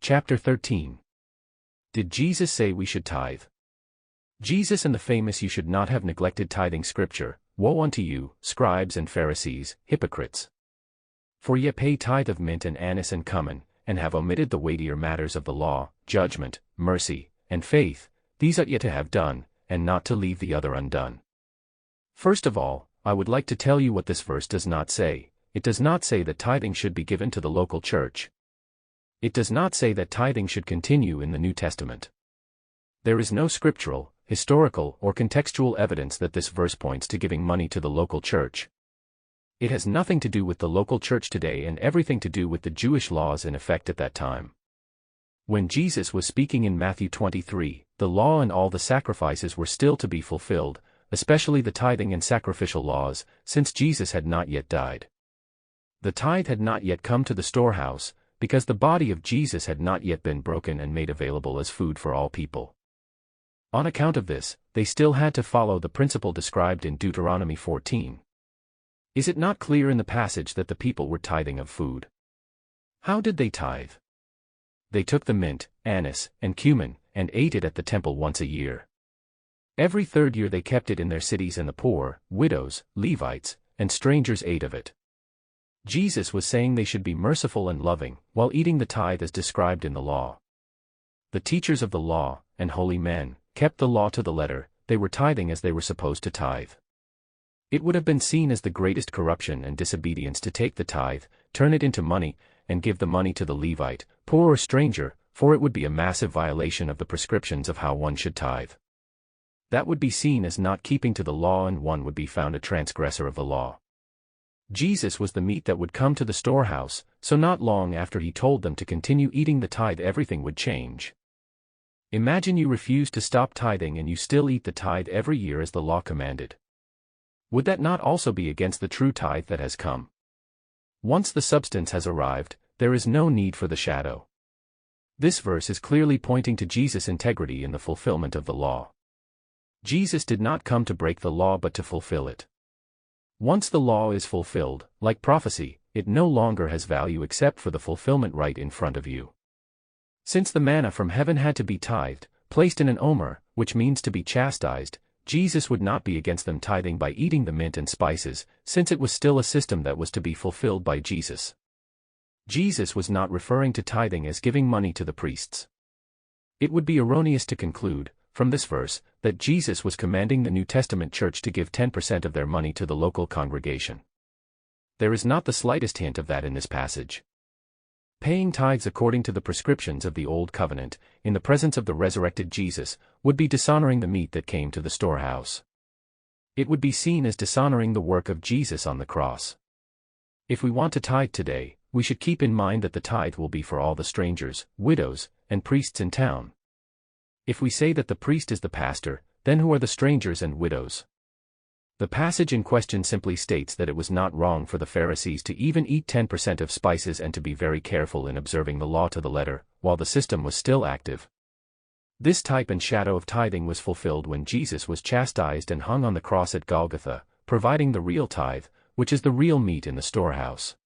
Chapter 13. Did Jesus say we should tithe? Jesus and the famous "you should not have neglected tithing" scripture. Woe unto you, scribes and Pharisees, hypocrites! For ye pay tithe of mint and anise and cumin, and have omitted the weightier matters of the law, judgment, mercy, and faith. These ought ye to have done, and not to leave the other undone. First of all, I would like to tell you what this verse does not say. It does not say that tithing should be given to the local church. It does not say that tithing should continue in the New Testament. There is no scriptural, historical, or contextual evidence that this verse points to giving money to the local church. It has nothing to do with the local church today and everything to do with the Jewish laws in effect at that time. When Jesus was speaking in Matthew 23, the law and all the sacrifices were still to be fulfilled, especially the tithing and sacrificial laws, since Jesus had not yet died. The tithe had not yet come to the storehouse, because the body of Jesus had not yet been broken and made available as food for all people. On account of this, they still had to follow the principle described in Deuteronomy 14. Is it not clear in the passage that the people were tithing of food? How did they tithe? They took the mint, anise, and cumin, and ate it at the temple once a year. Every third year they kept it in their cities, and the poor, widows, Levites, and strangers ate of it. Jesus was saying they should be merciful and loving, while eating the tithe as described in the law. The teachers of the law, and holy men, kept the law to the letter. They were tithing as they were supposed to tithe. It would have been seen as the greatest corruption and disobedience to take the tithe, turn it into money, and give the money to the Levite, poor or stranger, for it would be a massive violation of the prescriptions of how one should tithe. That would be seen as not keeping to the law, and one would be found a transgressor of the law. Jesus was the meat that would come to the storehouse, so not long after he told them to continue eating the tithe, everything would change. Imagine you refuse to stop tithing and you still eat the tithe every year as the law commanded. Would that not also be against the true tithe that has come? Once the substance has arrived, there is no need for the shadow. This verse is clearly pointing to Jesus' integrity in the fulfillment of the law. Jesus did not come to break the law but to fulfill it. Once the law is fulfilled, like prophecy, it no longer has value except for the fulfillment right in front of you. Since the manna from heaven had to be tithed, placed in an omer, which means to be chastised, Jesus would not be against them tithing by eating the mint and spices, since it was still a system that was to be fulfilled by Jesus. Jesus was not referring to tithing as giving money to the priests. It would be erroneous to conclude, from this verse, that Jesus was commanding the New Testament church to give 10% of their money to the local congregation. There is not the slightest hint of that in this passage. Paying tithes according to the prescriptions of the Old Covenant, in the presence of the resurrected Jesus, would be dishonoring the meat that came to the storehouse. It would be seen as dishonoring the work of Jesus on the cross. If we want to tithe today, we should keep in mind that the tithe will be for all the strangers, widows, and priests in town. If we say that the priest is the pastor, then who are the strangers and widows? The passage in question simply states that it was not wrong for the Pharisees to even eat 10% of spices and to be very careful in observing the law to the letter, while the system was still active. This type and shadow of tithing was fulfilled when Jesus was chastised and hung on the cross at Golgotha, providing the real tithe, which is the real meat in the storehouse.